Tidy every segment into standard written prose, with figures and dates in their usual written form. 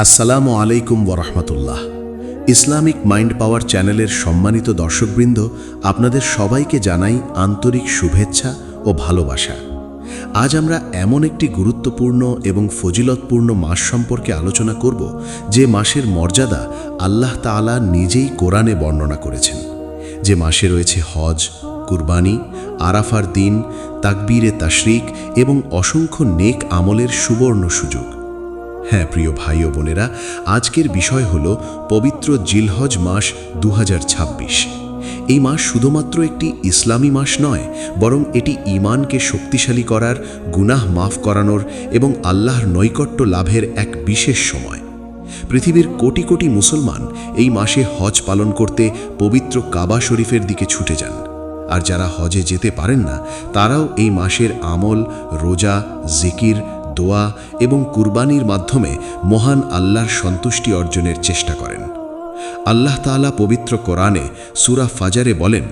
আসসালামু আলাইকুম ওরহমতুল্লাহ। ইসলামিক মাইন্ড পাওয়ার চ্যানেলের সম্মানিত দর্শকবৃন্দ, আপনাদের সবাইকে জানাই আন্তরিক শুভেচ্ছা ও ভালোবাসা। আজ আমরা এমন একটি গুরুত্বপূর্ণ এবং ফজিলতপূর্ণ মাস সম্পর্কে আলোচনা করব, যে মাসের মর্যাদা আল্লাহ তাআলা নিজেই কোরআনে বর্ণনা করেছেন। যে মাসে রয়েছে হজ, কুরবানি, আরাফার দিন, তাকবীরে তাশরিক এবং অসংখ্য নেক আমলের সুবর্ণ সুযোগ। হ্যাঁ প্রিয় ভাই ও বোনেরা, আজকের বিষয় হল পবিত্র জিলহজ মাস 2026। এই মাস শুধুমাত্র একটি ইসলামী মাস নয়, বরং এটি ঈমানকে শক্তিশালী করার, গুনাহ মাফ করানোর এবং আল্লাহর নৈকট্য লাভের এক বিশেষ সময়। পৃথিবীর কোটি কোটি মুসলমান এই মাসে হজ পালন করতে পবিত্র কাবা শরীফের দিকে ছুটে যান। আর যারা হজে যেতে পারেন না, তারাও এই মাসের আমল, রোজা, জিকির, দোয়া এবং কুরবানির মাধ্যমে মহান আল্লাহর সন্তুষ্টি অর্জনের চেষ্টা করেন। আল্লাহ তাআলা পবিত্র কোরআনে সূরা ফাজরে বলেন,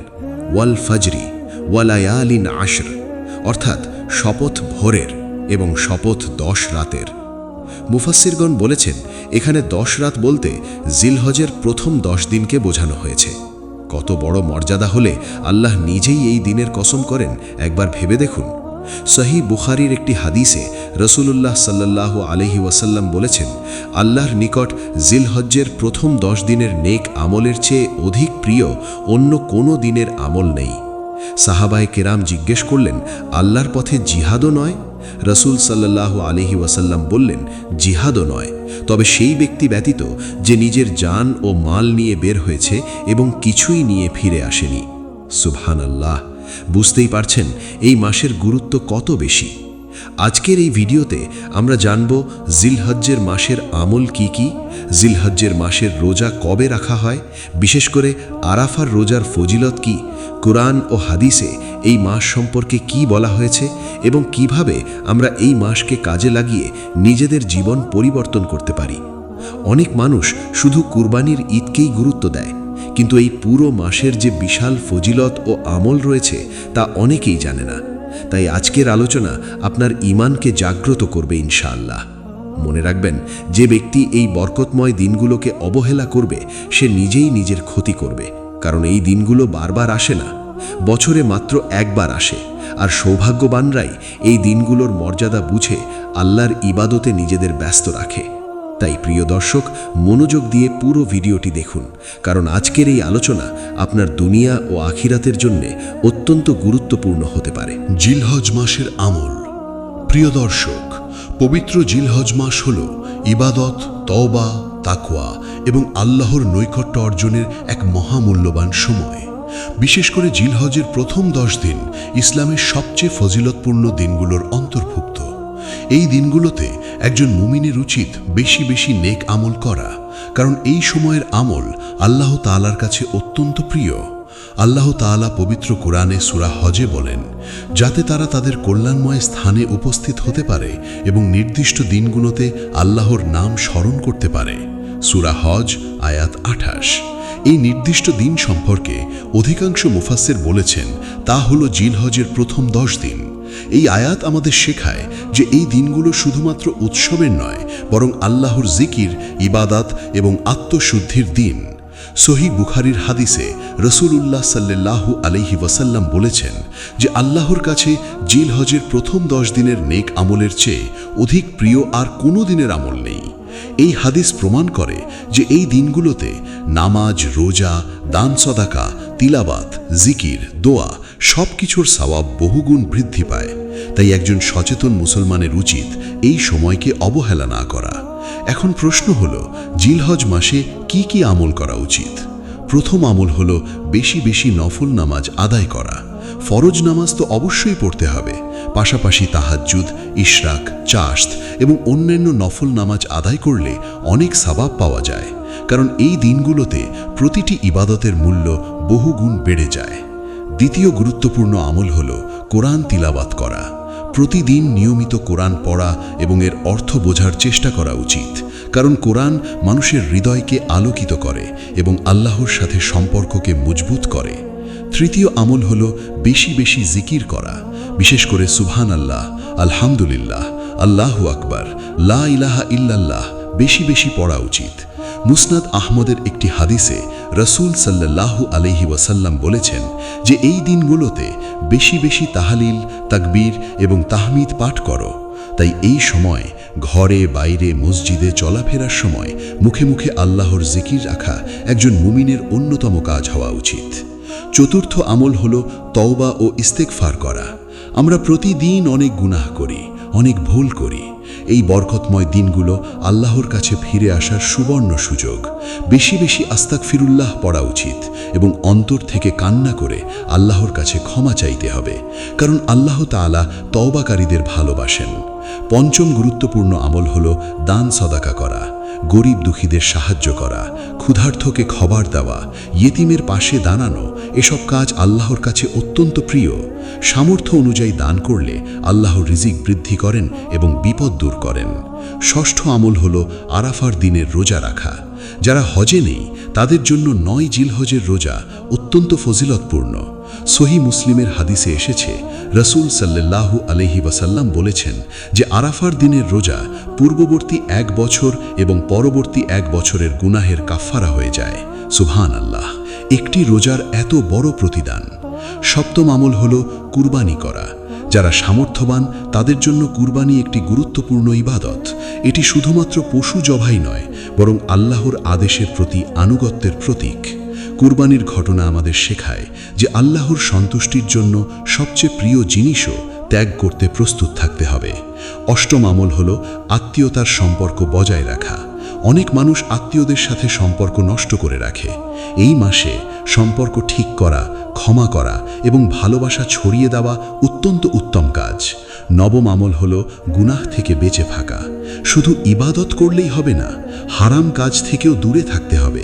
ওয়াল ফাজরি ওয়ালায়ালিন আশর, অর্থাৎ শপথ ভোরের এবং শপথ 10 রাতের। মুফাসসিরগণ বলেছেন, এখানে 10 রাত বলতে জিলহজের প্রথম 10 দিনকে বোঝানো হয়েছে। কত বড় মর্যাদা হলে আল্লাহ নিজেই এই দিনের কসম করেন, একবার ভেবে দেখুন। সহিহ বুখারীর একটি হাদিসে রাসূলুল্লাহ সাল্লাল্লাহু আলাইহি ওয়াসাল্লাম বলেছেন, আল্লাহর নিকট জিলহজ্জের প্রথম 10 দিনের নেক আমলের চেয়ে অধিক প্রিয় অন্য কোনো দিনের আমল নেই। সাহাবায়ে কেরাম জিজ্ঞেস করলেন, আল্লাহর পথে জিহাদও নয়? রাসূল সাল্লাল্লাহু আলাইহি ওয়াসাল্লাম বললেন, জিহাদও নয়, তবে সেই ব্যক্তি ব্যতীত যে নিজের জান ও মাল নিয়ে বের হয়েছে এবং কিছুই নিয়ে ফিরে আসেনি। সুবহানাল্লাহ! বুঝতেই পারছেন এই মাসের গুরুত্ব কত বেশি। আজকের এই ভিডিওতে আমরা জানব জিলহজ্জের মাসের আমল কি কি, জিলহজ্জের মাসের রোজা কবে রাখা হয়, বিশেষ করে আরাফার রোজার ফজিলত কি, কুরআন ও হাদিসে এই মাস সম্পর্কে কি বলা হয়েছে এবং কিভাবে আমরা এই মাসকে কাজে লাগিয়ে নিজেদের জীবন পরিবর্তন করতে পারি। অনেক মানুষ শুধু কুরবানির ঈদকেই গুরুত্ব দেয়, কিন্তু এই পুরো মাসের যে বিশাল ফজিলত ও আমল রয়েছে তা অনেকেই জানে না। তাই আজকের আলোচনা আপনার ঈমানকে জাগ্রত করবে ইনশাআল্লাহ। মনে রাখবেন, যে ব্যক্তি এই বরকতময় দিনগুলোকে অবহেলা করবে, সে নিজেই নিজের ক্ষতি করবে। কারণ এই দিনগুলো বারবার আসে না, বছরে মাত্র একবার আসে। আর সৌভাগ্যবানরাই এই দিনগুলোর মর্যাদা বুঝে আল্লাহর ইবাদতে নিজেদের ব্যস্ত রাখে। তাই প্রিয় দর্শক, মনোযোগ দিয়ে পুরো ভিডিওটি দেখুন, কারণ আজকের এই আলোচনা আপনার দুনিয়া ও আখিরাতের জন্য অত্যন্ত গুরুত্বপূর্ণ হতে পারে। জিলহজ মাসের আমল। প্রিয় দর্শক, পবিত্র জিলহজ মাস হল ইবাদত, তওবা, তাকওয়া এবং আল্লাহর নৈকট্য অর্জনের এক মহামূল্যবান সময়। বিশেষ করে জিলহজের প্রথম 10 দিন ইসলামের সবচেয়ে ফজিলতপূর্ণ দিনগুলোর অন্তর্ভুক্ত। এই দিনগুলোতে একজন মুমিনের উচিত বেশি বেশি নেক আমল করা, কারণ এই সময়ের আমল আল্লাহ তাআলার কাছে অত্যন্ত প্রিয়। আল্লাহ তাআলা পবিত্র কোরআনে সূরা হজে বলেন, যাতে তারা তাদের কল্যাণময় স্থানে উপস্থিত হতে পারে এবং নির্দিষ্ট দিনগুলোতে আল্লাহর নাম স্মরণ করতে পারে। সূরা হজ আয়াত 28। এই নির্দিষ্ট দিন সম্পর্কে অধিকাংশ মুফাসসির বলেছেন, তা হল জিলহজের প্রথম 10 দিন। এই আয়াত আমাদের শেখায় যে এই দিনগুলো শুধুমাত্র উৎসবের নয়, বরং আল্লাহর জিকির, ইবাদাত এবং আত্মশুদ্ধির দিন। সহিহ বুখারীর হাদিসে রাসূলুল্লাহ সাল্লাল্লাহু আলাইহি ওয়াসাল্লাম বলেছেন যে আল্লাহর কাছে জিলহজের প্রথম 10 দিনের নেক আমলের চেয়ে অধিক প্রিয় আর কোনো দিনের আমল নেই। এই হাদিস প্রমাণ করে যে এই দিনগুলোতে নামাজ, রোজা, দান সদাকা, তিলাবাত, জিকির, দোয়া সবকিছুর সওয়াব বহুগুণ বৃদ্ধি পায়। তাই একজন সচেতন মুসলমানের উচিত এই সময়কে অবহেলা না করা। এখন প্রশ্ন হলো, জিলহজ মাসে কি কি আমল করা উচিত? প্রথম আমল হলো বেশি বেশি নফল নামাজ আদায় করা। ফরজ নামাজ তো অবশ্যই পড়তে হবে, পাশাপাশি তাহাজ্জুদ, ইশরাক, চাশত এবং অন্যান্য নফল নামাজ আদায় করলে অনেক সওয়াব পাওয়া যায়। কারণ এই দিনগুলোতে প্রতিটি ইবাদতের মূল্য বহুগুণ বেড়ে যায়। দ্বিতীয় গুরুত্বপূর্ণ আমল হলো কোরআন তিলাওয়াত করা। প্রতিদিন নিয়মিত কোরআন পড়া এবং এর অর্থ বোঝার চেষ্টা করা উচিত, কারণ কোরআন মানুষের হৃদয়কে আলোকিত করে এবং আল্লাহর সাথে সম্পর্ককে মজবুত করে। তৃতীয় আমল হলো বেশি বেশি জিকির করা, বিশেষ করে সুবহানাল্লাহ, আলহামদুলিল্লাহ, আল্লাহু আকবার, লা ইলাহা ইল্লাল্লাহ বেশি বেশি পড়া উচিত। মুসনাদ আহমদের একটি হাদিসে রাসূল সাল্লাল্লাহু আলাইহি ওয়াসাল্লাম বলেছেন যে এই দিনগুলোতে বেশি বেশি তাহলিল, তাকবীর এবং তাহমিদ পাঠ করো। তাই এই সময় ঘরে বাইরে মসজিদে চলাফেরার সময় মুখে মুখে আল্লাহর জিকির রাখা একজন মুমিনের অন্যতম কাজ হওয়া উচিত। চতুর্থ আমল হলো তওবা ও ইস্তেগফার করা। আমরা প্রতিদিন অনেক গুনাহ করি, অনেক ভুল করি। এই বরকতময় দিনগুলো আল্লাহর কাছে ফিরে আসার সুবর্ণ সুযোগ। বেশি বেশি আস্তাগফিরুল্লাহ পড়া উচিত এবং অন্তর থেকে কান্না করে আল্লাহর কাছে ক্ষমা চাইতে হবে, কারণ আল্লাহ তাআলা তওবাকারীদের ভালোবাসেন। পঞ্চম গুরুত্বপূর্ণ আমল হলো দান সদাকা করা, গরিব দুঃখীদের সাহায্য করা, ক্ষুধার্তকে খাবার দেওয়া, ইয়েতিমের পাশে দাঁড়ানো। এসব কাজ আল্লাহর কাছে অত্যন্ত প্রিয়। সামর্থ্য অনুযায়ী দান করলে আল্লাহ রিজিক বৃদ্ধি করেন এবং বিপদ দূর করেন। ষষ্ঠ আমল হলো আরাফার দিনের রোজা রাখা। যারা হজে নেই তাদের জন্য 9 জিলহজের রোজা অত্যন্ত ফজিলতপূর্ণ। সহিহ মুসলিমের হাদিসে এসেছে, রাসূল সাল্লাল্লাহু আলাইহি ওয়াসাল্লাম বলেছেন যে আরাফার দিনের রোজা পূর্ববর্তী 1 বছর এবং পরবর্তী 1 বছরের গুনাহের কাফফারা হয়ে যায়। সুবহানাল্লাহ, একটি রোজার এত বড় প্রতিদান। সপ্তম আমল হলো কুরবানি করা। যারা সামর্থ্যবান তাদের জন্য কুরবানি একটি গুরুত্বপূর্ণ ইবাদত। এটি শুধুমাত্র পশু জবাই নয়, বরং আল্লাহর আদেশের প্রতি আনুগত্যের প্রতীক। কুরবানির ঘটনা আমাদের শেখায় যে আল্লাহর সন্তুষ্টির জন্য সবচেয়ে প্রিয় জিনিসও ত্যাগ করতে প্রস্তুত থাকতে হবে। অষ্টম আমল হলো আত্মীয়তার সম্পর্ক বজায় রাখা। অনেক মানুষ আত্মীয়দের সাথে সম্পর্ক নষ্ট করে রাখে। এই মাসে সম্পর্ক ঠিক করা, ক্ষমা করা এবং ভালোবাসা ছড়িয়ে দেওয়া অত্যন্ত উত্তম কাজ। নবম আমল হলো গুনাহ থেকে বেঁচে থাকা। শুধু ইবাদত করলেই হবে না, হারাম কাজ থেকেও দূরে থাকতে হবে।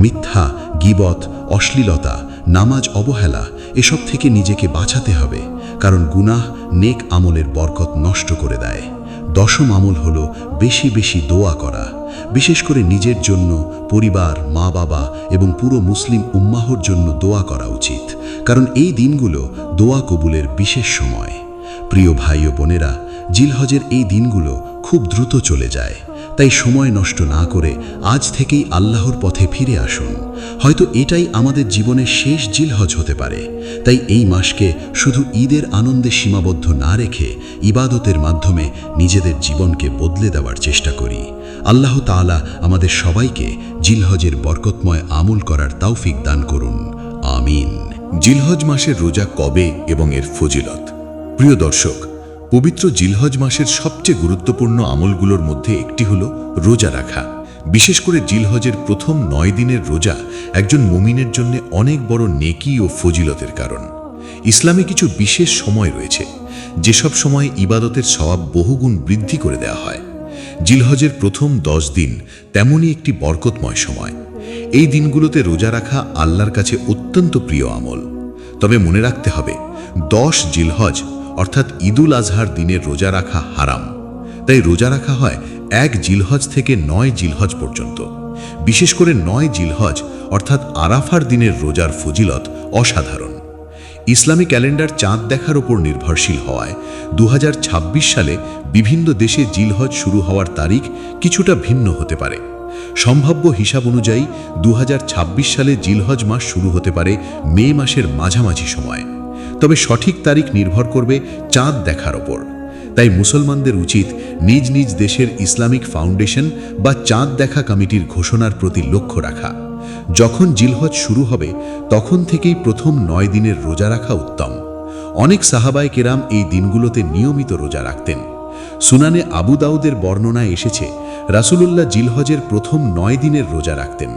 মিথ্যা, গীবত, অশ্লীলতা, নামাজ অবহেলা এসব থেকে নিজেকে বাঁচাতে হবে, কারণ গুনাহ নেক আমলের বরকত নষ্ট করে দেয়। দশম আমল হলো বেশি বেশি দোয়া করা। বিশেষ করে নিজের জন্য, পরিবার, মা বাবা এবং পুরো মুসলিম উম্মাহর জন্য দোয়া করা উচিত, কারণ এই দিনগুলো দোয়া কবুলের বিশেষ সময়। প্রিয় ভাই ও বোনেরা, জিলহজের এই দিনগুলো খুব দ্রুত চলে যায়। তাই সময় নষ্ট না করে আজ থেকেই আল্লাহর পথে ফিরে আসুন। হয়তো এটাই আমাদের জীবনের শেষ জিলহজ হতে পারে। তাই এই মাসকে শুধু ঈদের আনন্দে সীমাবদ্ধ না রেখে ইবাদতের মাধ্যমে নিজেদের জীবনকে বদলে দেওয়ার চেষ্টা করি। আল্লাহ তাআলা আমাদের সবাইকে জিলহজের বরকতময় আমল করার তৌফিক দান করুন। আমিন। জিলহজ মাসের রোজা কবে এবং এর ফজিলত? প্রিয় দর্শক, পবিত্র জিলহজ মাসের সবচেয়ে গুরুত্বপূর্ণ আমলগুলোর মধ্যে একটি হলো রোজা রাখা। বিশেষ করে জিলহজের প্রথম 9 দিনের রোজা একজন মুমিনের জন্য অনেক বড় নেকি ও ফজিলতের কারণ। ইসলামে কিছু বিশেষ সময় রয়েছে যেসব সময়ে ইবাদতের সওয়াব বহুগুণ বৃদ্ধি করে দেওয়া হয়। জিলহজের প্রথম 10 দিন তেমনই একটি বরকতময় সময়। এই দিনগুলোতে রোজা রাখা আল্লাহর কাছে অত্যন্ত প্রিয় আমল। তবে মনে রাখতে হবে, 10 জিলহজ অর্থাৎ ঈদুল আজহার দিনের রোজা রাখা হারাম। তাই রোজা রাখা হয় 1 জিলহজ থেকে 9 জিলহজ পর্যন্ত। বিশেষ করে 9 জিলহজ অর্থাৎ আরাফার দিনের রোজার ফজিলত অসাধারণ। ইসলামী ক্যালেন্ডার চাঁদ দেখার উপর নির্ভরশীল হওয়ায় 2026 সালে বিভিন্ন দেশে জিলহজ শুরু হওয়ার তারিখ কিছুটা ভিন্ন হতে পারে। সম্ভাব্য হিসাব অনুযায়ী 2026 সালে জিলহজ মাস শুরু হতে পারে মে মাসের মাঝামাঝি সময়। তবে সঠিক তারিখ নির্ভর করবে চাঁদ দেখার ওপর। তাই মুসলমানদের উচিত নিজ নিজ দেশের ইসলামিক ফাউন্ডেশন বা চাঁদ দেখা কমিটির ঘোষণার প্রতি লক্ষ্য রাখা। যখন জিলহজ শুরু হবে তখন থেকেই প্রথম 9 দিনের রোজা রাখা উত্তম। অনেক সাহাবায়ে কেরাম এই দিনগুলোতে নিয়মিত রোজা রাখতেন। সুনানে আবু দাউদের বর্ণনায় এসেছে, রাসূলুল্লাহ জিলহজের প্রথম 9 দিনের রোজা রাখতেন।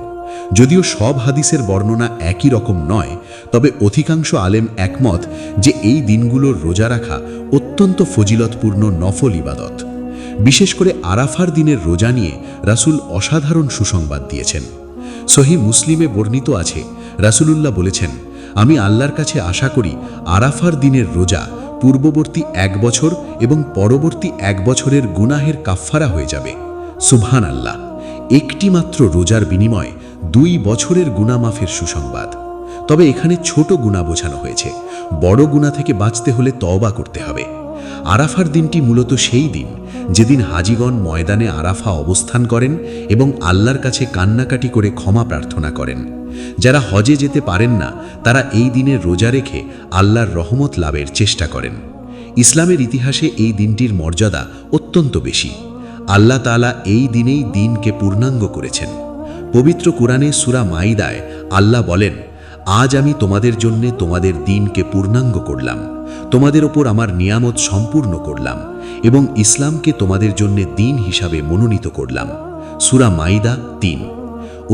যদিও সব হাদিসের বর্ণনা একই রকম নয়, তবে অধিকাংশ আলেম একমত যে এই দিনগুলোর রোজা রাখা অত্যন্ত ফজিলতপূর্ণ নফল ইবাদত। বিশেষ করে আরাফার দিনের রোজা নিয়ে রাসূল অসাধারণ সুসংবাদ দিয়েছেন। সহিহ মুসলিমে বর্ণিত আছে, রাসূলুল্লাহ বলেছেন, আমি আল্লাহর কাছে আশা করি আরাফার দিনের রোজা পূর্ববর্তী 1 বছর এবং পরবর্তী 1 বছরের গুনাহের কাফফারা হয়ে যাবে। সুবহানাল্লাহ, একটি মাত্র রোজার বিনিময়ে 2 বছরের গুনাহ মাফের সুসংবাদ। তবে এখানে ছোট গুনাহ বোঝানো হয়েছে। বড় গুনাহ থেকে বাঁচতে হলে তওবা করতে হবে। আরাফার দিনটি মূলত সেই দিন যেদিন হাজিগণ ময়দানে আরাফা অবস্থান করেন এবং আল্লাহর কাছে কান্নাকাটি করে ক্ষমা প্রার্থনা করেন। যারা হজে যেতে পারেন না তারা এই দিনে রোজা রেখে আল্লাহর রহমত লাভের চেষ্টা করেন। ইসলামের ইতিহাসে এই দিনটির মর্যাদা অত্যন্ত বেশি। আল্লাহ তাআলা এই দিনেই দিনকে পূর্ণাঙ্গ করেছেন। পবিত্র কুরআনে সূরা মাইদায় আল্লাহ বলেন, আজ আমি তোমাদের জন্য তোমাদের দিনকে পূর্ণাঙ্গ করলাম, তোমাদের ওপর আমার নিয়ামত সম্পূর্ণ করলাম এবং ইসলামকে তোমাদের জন্য দিন হিসাবে মনোনীত করলাম। সূরা মাইদা ৩।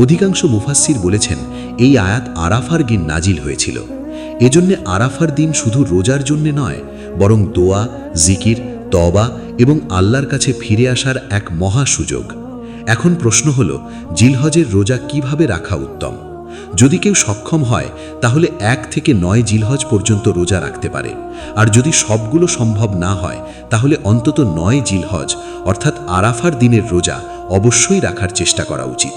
অধিকাংশ মুফাসসির বলেছেন এই আয়াত আরাফার দিন নাজিল হয়েছিল। এজন্য আরাফার দিন শুধু রোজার জন্য নয়, বরং দোয়া, জিকির, তওবা এবং আল্লাহর কাছে ফিরে আসার এক মহা সুযোগ। এখন প্রশ্ন হলো, জিলহজের রোজা কিভাবে রাখা উত্তম? যদি কেউ সক্ষম হয় তাহলে ১ থেকে ৯ জিলহজ পর্যন্ত রোজা রাখতে পারে, আর যদি সবগুলো সম্ভব না হয় তাহলে অন্তত ৯ জিলহজ অর্থাৎ আরাফার দিনের রোজা অবশ্যই রাখার চেষ্টা করা উচিত।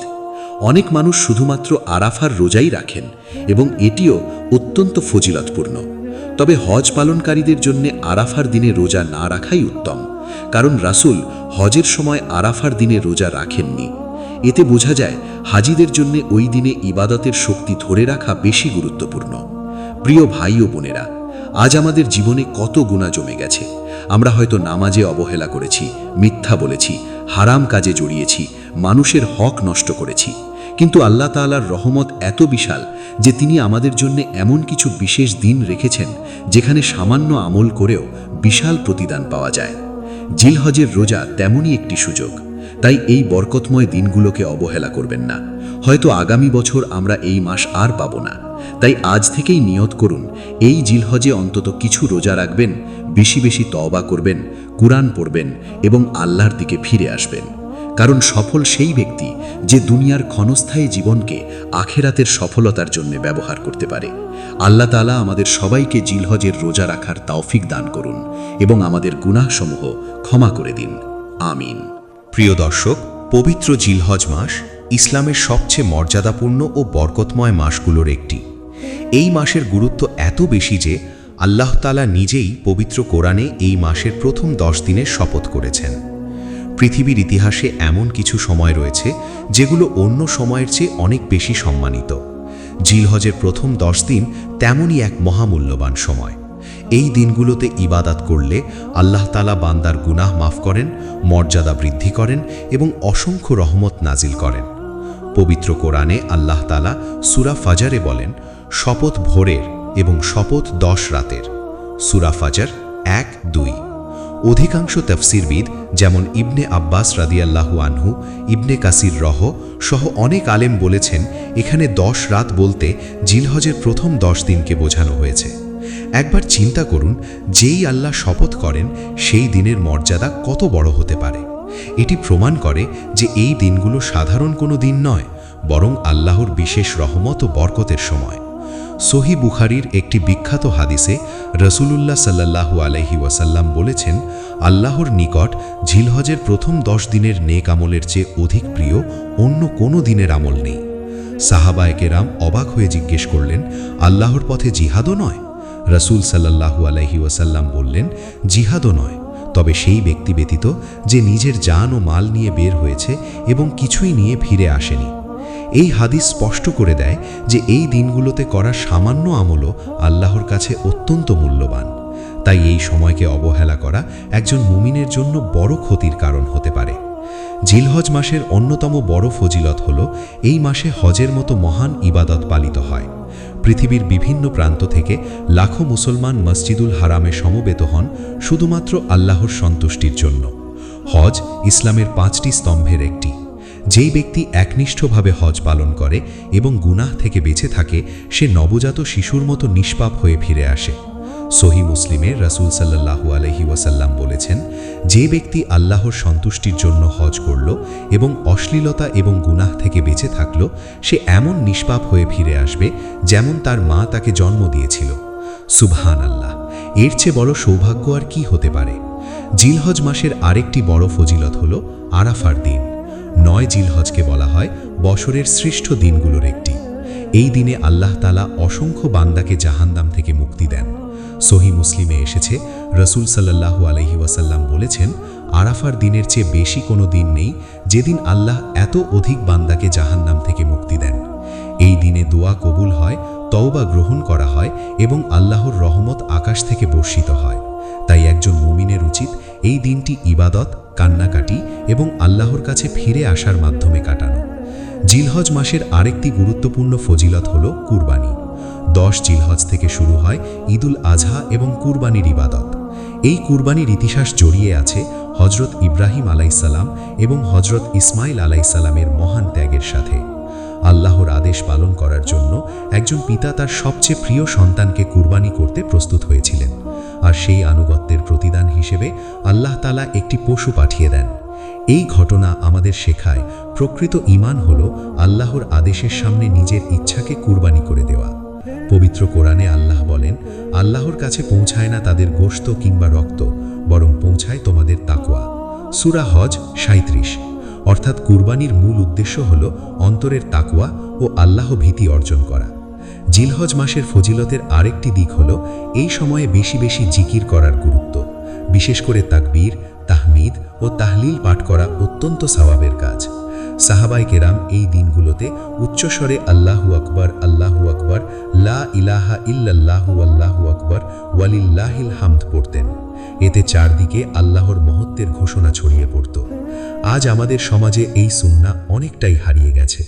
অনেক মানুষ শুধুমাত্র আরাফার রোজাই রাখেন এবং এটিও অত্যন্ত ফজিলতপূর্ণ। তবে হজ পালনকারীদের জন্য আরাফার দিনে রোজা না রাখাই উত্তম, কারণ রাসূল হজের সময় আরাফার দিনে রোজা রাখেননি। এতে বোঝা যায় হাজিদের জন্য ওই দিনে ইবাদতের শক্তি ধরে রাখা বেশি গুরুত্বপূর্ণ। প্রিয় ভাই ও বোনেরা, আজ আমাদের জীবনে কত গুনাহ জমে গেছে। আমরা হয়তো নামাজে অবহেলা করেছি, মিথ্যা বলেছি, হারাম কাজে জড়িয়েছি, মানুষের হক নষ্ট করেছি। কিন্তু আল্লাহ তাআলার রহমত এত বিশাল যে তিনি আমাদের জন্য এমন কিছু বিশেষ দিন রেখেছেন যেখানে সামান্য আমল করেও বিশাল প্রতিদান পাওয়া যায়। জিলহজের রোজা তেমনই একটি সুযোগ। তাই এই বরকতময় দিনগুলোকে অবহেলা করবেন না। হয়তো আগামী বছর আমরা এই মাস আর পাব না। তাই আজ থেকেই নিয়ত করুন, এই জিলহজে অন্তত কিছু রোজা রাখবেন, বেশি বেশি তওবা করবেন, কুরআন পড়বেন এবং আল্লাহর দিকে ফিরে আসবেন। কারণ সফল সেই ব্যক্তি যে দুনিয়ার ক্ষণস্থায়ী জীবনকে আখিরাতের সফলতার জন্য ব্যবহার করতে পারে। আল্লাহ তাআলা আমাদের সবাইকে জিলহজের রোজা রাখার তৌফিক দান করুন এবং আমাদের গুনাহসমূহ ক্ষমা করে দিন। আমিন। প্রিয় দর্শক, পবিত্র জিলহজ মাস ইসলামের সবচেয়ে মর্যাদাপূর্ণ ও বরকতময় মাসগুলোর একটি। এই মাসের গুরুত্ব এত বেশি যে আল্লাহ তাআলা নিজেই পবিত্র কোরআনে এই মাসের প্রথম 10 দিনের শপথ করেছেন। পৃথিবীর ইতিহাসে এমন কিছু সময় রয়েছে যেগুলো অন্য সময়ের চেয়ে অনেক বেশি সম্মানিত। জিলহজের প্রথম 10 দিন তেমনই এক মহামূল্যবান সময়। এই দিনগুলোতে ইবাদত করলে আল্লাহ তাআলা বান্দার গুনাহ মাফ করেন, মর্যাদা বৃদ্ধি করেন এবং অসংখ্য রহমত নাজিল করেন। পবিত্র কোরআনে আল্লাহ তাআলা সূরা ফাজরে বলেন, শপথ ভোরের এবং শপথ 10 রাতের। সূরা ফাজর 1-2। অধিকাংশ তাফসীরবিদ যেমন ইবনে আব্বাস রাদিয়াল্লাহু আনহু, ইবনে কাসির সহ অনেক আলেম বলেছেন এখানে 10 রাত বলতে জিলহজের প্রথম 10 দিনকে বোঝানো হয়েছে। একবার চিন্তা করুন, যেই আল্লাহ শপথ করেন সেই দিনের মর্যাদা কত বড় হতে পারে। এটি প্রমাণ করে যে এই দিনগুলো সাধারণ কোনো দিন নয়, বরং আল্লাহর বিশেষ রহমত ও বরকতের সময়। সহিহ বুখারীর একটি বিখ্যাত হাদিসে রাসূলুল্লাহ সাল্লাল্লাহু আলাইহি ওয়াসাল্লাম বলেছেন, আল্লাহর নিকট জিলহজের প্রথম 10 দিনের নেক আমলের চেয়ে অধিক প্রিয় অন্য কোনো দিনের আমল নেই। সাহাবায়ে কেরাম অবাক হয়ে জিজ্ঞেস করলেন, আল্লাহর পথে জিহাদও নয়? রাসূল সাল্লাল্লাহু আলাইহি ওয়াসাল্লাম বললেন, জিহাদও নয়, তবে সেই ব্যক্তি ব্যতীত যে নিজের জান ও মাল নিয়ে বের হয়েছে এবং কিছুই নিয়ে ফিরে আসেনি। এই হাদিস স্পষ্ট করে দেয় যে এই দিনগুলোতে করা সামান্য আমলও আল্লাহর কাছে অত্যন্ত মূল্যবান। তাই এই সময়কে অবহেলা করা একজন মুমিনের জন্য বড় ক্ষতির কারণ হতে পারে। জিলহজ মাসের অন্যতম বড় ফজিলত হল এই মাসে হজের মতো মহান ইবাদত পালিত হয়। পৃথিবীর বিভিন্ন প্রান্ত থেকে লাখো মুসলমান মসজিদুল হারামে সমবেত হন শুধুমাত্র আল্লাহর সন্তুষ্টির জন্য। হজ ইসলামের 5টি স্তম্ভের একটি। যেই ব্যক্তি একনিষ্ঠভাবে হজ পালন করে এবং গুনাহ থেকে বেঁচে থাকে, সে নবজাত শিশুর মতো নিষ্পাপ হয়ে ফিরে আসে। সহিহ মুসলিমে রাসূল সাল্লাল্লাহু আলাইহি ওয়াসাল্লাম বলেছেন, যে ব্যক্তি আল্লাহর সন্তুষ্টির জন্য হজ করল এবং অশ্লীলতা এবং গুনাহ থেকে বেঁচে থাকল, সে এমন নিষ্পাপ হয়ে ফিরে আসবে যেমন তার মা তাকে জন্ম দিয়েছিল। সুবহানাল্লাহ! এর চেয়ে বড় সৌভাগ্য আর কি হতে পারে? জিলহজ মাসের আরেকটি বড় ফজিলত হল আরাফার দিন। 9 জিলহজকে বলা হয় বছরের শ্রেষ্ঠ দিনগুলোর একটি। এই দিনে আল্লাহ তাআলা অসংখ্য বান্দাকে জাহান্নাম থেকে মুক্তি দেন। সহিহ মুসলিমে এসেছে, রাসূল সাল্লাল্লাহু আলাইহি ওয়াসাল্লাম বলেছেন, আরাফার দিনের চেয়ে বেশি কোনো দিন নেই যেদিন আল্লাহ এত অধিক বান্দাকে জাহান্নাম থেকে মুক্তি দেন। এই দিনে দোয়া কবুল হয়, তওবা গ্রহণ করা হয় এবং আল্লাহর রহমত আকাশ থেকে বর্ষিত হয়। তাই একজন মুমিনের উচিত এই দিনটি ইবাদত, কান্নাকাটি এবং আল্লাহর কাছে ফিরে আসার মাধ্যমে কাটানো। জিলহজ মাসের আরেকটি গুরুত্বপূর্ণ ফজিলত হল কুরবানি। 10 জিলহজ থেকে শুরু হয় ঈদুল আজহা এবং কুরবানির ইবাদত। এই কুরবানির ইতিহাস জড়িয়ে আছে হজরত ইব্রাহিম আলাইসাল্লাম এবং হজরত ইসমাইল আলাইসাল্লামের মহান ত্যাগের সাথে। আল্লাহর আদেশ পালন করার জন্য একজন পিতা তার সবচেয়ে প্রিয় সন্তানকে কুরবানি করতে প্রস্তুত হয়েছিলেন, আর সেই আনুগত্যের প্রতিদান হিসেবে আল্লাহ তাআলা একটি পশু পাঠিয়ে দেন। এই ঘটনা আমাদের শেখায় প্রকৃত ঈমান হল আল্লাহর আদেশের সামনে নিজের ইচ্ছাকে কুরবানি করে দেওয়া। পবিত্র কোরআনে আল্লাহ বলেন, আল্লাহর কাছে পৌঁছায় না তাদের গোশত কিংবা রক্ত, বরং পৌঁছায় তোমাদের তাকওয়া। সূরা হজ 37। অর্থাৎ কুরবানির মূল উদ্দেশ্য হল অন্তরের তাকওয়া ও আল্লাহ ভীতি অর্জন করা। জিলহজ মাসের ফজিলতের আরেকটি দিক হল এই সময়ে বেশি বেশি জিকির করার গুরুত্ব। বিশেষ করে তাকবীর, তাহমিদ ও তাহলিল পাঠ করা অত্যন্ত সওয়াবের কাজ। সাহাবায়ে কেরাম এই দিনগুলোতে উচ্চস্বরে আল্লাহু আকবার, আল্লাহু আকবার, লা ইলাহা ইল্লাল্লাহু আল্লাহু আকবার, ওয়ালিল্লাহিল হামদ পড়তেন। এতে চারদিকে আল্লাহর মহত্বের ঘোষণা ছড়িয়ে পড়ত। আজ আমাদের সমাজে এই সুন্নাহ অনেকটাই হারিয়ে গেছে,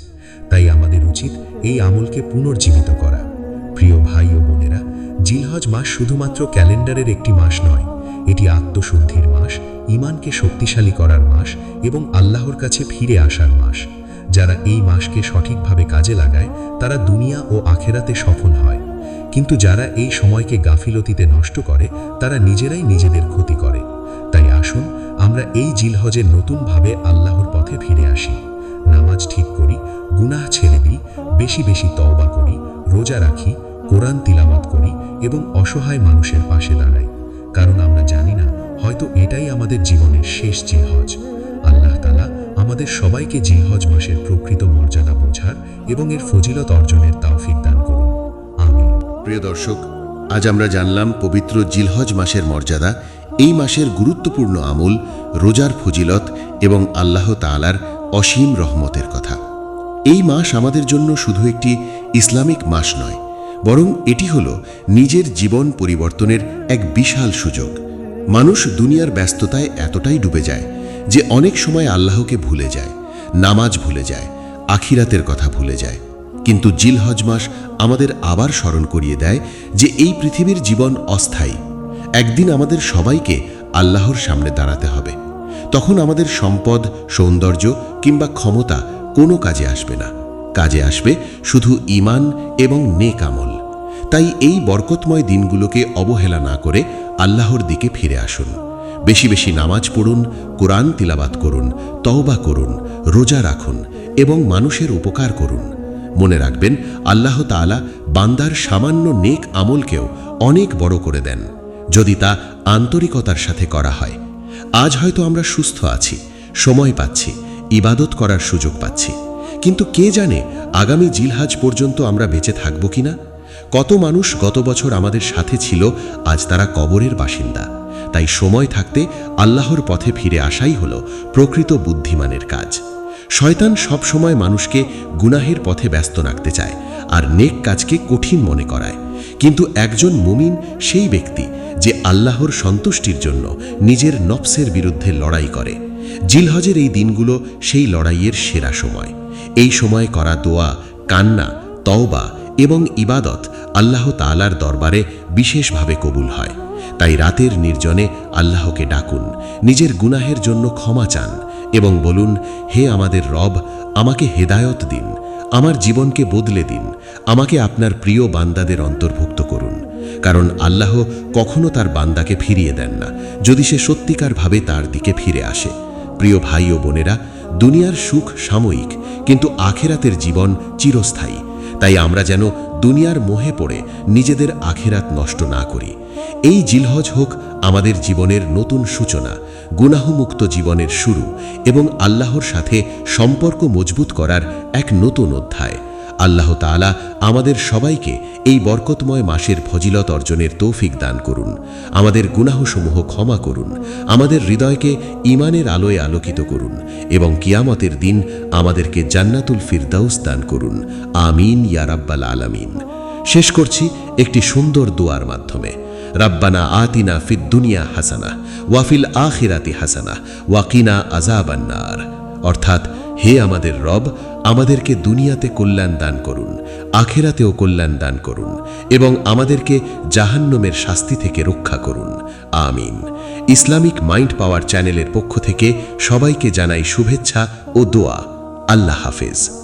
তাই আমাদের উচিত এই আমলকে পুনর্জীবিত করা। প্রিয় ভাই ও বোনেরা, জিলহজ মাস শুধুমাত্র ক্যালেন্ডারের একটি মাস নয়, এটি আত্মশুদ্ধির মাস, ঈমানকে শক্তিশালী করার মাস এবং আল্লাহর কাছে ফিরে আসার মাস। যারা এই মাসকে সঠিকভাবে কাজে লাগায় তারা দুনিয়া ও আখেরাতে সফল হয়, কিন্তু যারা এই সময়কে গাফিলতিতে নষ্ট করে তারা নিজেরাই নিজেদের ক্ষতি করে। তাই আসুন আমরা এই জিলহজে নতুনভাবে আল্লাহর পথে ফিরে আসি, নামাজ ঠিক করি, গুনাহ ছেড়ে দিই, বেশি বেশি তওবা করি, রোজা রাখি, কোরআন তিলাওয়াত করি এবং অসহায় মানুষের পাশে দাঁড়াই। কারণ আমরা জানি না, হয়তো এটাই আমাদের জীবনের শেষ জিলহজ। আল্লাহ তাআলা আমাদের সবাইকে জিলহজ মাসের প্রকৃত মর্যাদা বোঝার এবং এর ফজিলত অর্জনের তৌফিক দান করুন। আমিন। প্রিয় দর্শক, আজ আমরা জানলাম পবিত্র জিলহজ মাসের মর্যাদা, এই মাসের গুরুত্বপূর্ণ আমল, রোজার ফজিলত এবং আল্লাহ তাআলার অসীম রহমতের কথা। এই মাস আমাদের জন্য শুধু একটি ইসলামিক মাস নয়, বরং এটি হল নিজের জীবন পরিবর্তনের এক বিশাল সুযোগ। মানুষ দুনিয়ার ব্যস্ততায় এতটাই ডুবে যায় যে অনেক সময় আল্লাহকে ভুলে যায়, নামাজ ভুলে যায়, আখিরাতের কথা ভুলে যায়। কিন্তু জিলহজ মাস আমাদের আবার স্মরণ করিয়ে দেয় যে এই পৃথিবীর জীবন অস্থায়ী। একদিন আমাদের সবাইকে আল্লাহর সামনে দাঁড়াতে হবে। তখন আমাদের সম্পদ, সৌন্দর্য কিংবা ক্ষমতা কোনো কাজে আসবে না, কাজে আসবে শুধু ঈমান এবং নেক আমল। তাই এই বরকতময় দিনগুলোকে অবহেলা না করে আল্লাহর দিকে ফিরে আসুন। বেশি বেশি নামাজ পড়ুন, কোরআন তিলাওয়াত করুন, তওবা করুন, রোজা রাখুন এবং মানুষের উপকার করুন। মনে রাখবেন, আল্লাহ তাআলা বান্দার সামান্য নেক আমলকেও অনেক বড় করে দেন, যদি তা আন্তরিকতার সাথে করা হয়। আজ হয়তো আমরা সুস্থ আছি, সময় পাচ্ছি, ইবাদত করার সুযোগ পাচ্ছি, কিন্তু কে জানে আগামী জিলহজ পর্যন্ত আমরা বেঁচে থাকব কিনা। কত মানুষ গত বছর আমাদের সাথে ছিল, আজ তারা কবরের বাসিন্দা। তাই সময় থাকতে আল্লাহর পথে ফিরে আসাই হলো প্রকৃত বুদ্ধিমানের কাজ। শয়তান সব সময় মানুষকে গুনাহের পথে ব্যস্ত রাখতে চায় আর নেক কাজকে কঠিন মনে করায়, কিন্তু একজন মুমিন সেই ব্যক্তি যে আল্লাহর সন্তুষ্টির জন্য নিজের নফসের বিরুদ্ধে লড়াই করে। জিলহজের এই দিনগুলো সেই লড়াইয়ের সেরা সময়। এই সময় করা দোয়া, কান্না, তওবা এবং ইবাদত আল্লাহ তাআলার দরবারে বিশেষভাবে কবুল হয়। তাই রাতের নির্জনে আল্লাহকে ডাকুন, নিজের গুনাহের জন্য ক্ষমা চান এবং বলুন, হে আমাদের রব, আমাকে হেদায়ত দিন, আমার জীবনকে বদলে দিন, আমাকে আপনার প্রিয় বান্দাদের অন্তর্ভুক্ত করুন। কারণ আল্লাহ কখনো তার বান্দাকে ফিরিয়ে দেন না যদি সে সত্যিকারভাবে তার দিকে ফিরে আসে। প্রিয় ভাই ও বোনেরা, দুনিয়ার সুখ সাময়িক, কিন্তু আখেরাতের জীবন চিরস্থায়ী। তাই আমরা যেন দুনিয়ার মোহে পড়ে নিজেদের আখেরাত নষ্ট না করি। এই জিলহজ হোক আমাদের জীবনের নতুন সূচনা, গুনাহমুক্ত জীবনের শুরু এবং আল্লাহর সাথে সম্পর্ক মজবুত করার এক নতুন অধ্যায়। আল্লাহ তাআলা আমাদের সবাইকে এই বরকতময় মাসের ফজিলত অর্জনের তৌফিক দান করুন, আমাদের গুনাহসমূহ ক্ষমা করুন, আমাদের হৃদয়কে ঈমানের আলোয় আলোকিত করুন এবং কিয়ামতের দিন আমাদেরকে জান্নাতুল ফিরদাউস দান করুন। আমিন ইয়া রাব্বাল আলামিন। শেষ করছি একটি সুন্দর দোয়ার মাধ্যমে। রাব্বানা আতিনা ফিদ দুনিয়া হাসানা ওয়া ফিল আখিরাতি হাসানা ওয়া কিনা আযাবান নার। অর্থাৎ, হে আমাদের রব, আমাদেরকে দুনিয়াতে কল্যাণ দান করুন, আখিরাতেও কল্যাণ দান করুন এবং আমাদেরকে জাহান্নামের শাস্তি থেকে রক্ষা করুন। আমিন। ইসলামিক মাইন্ড পাওয়ার চ্যানেলের পক্ষ থেকে সবাইকে জানাই শুভেচ্ছা ও দোয়া। আল্লাহ হাফেজ।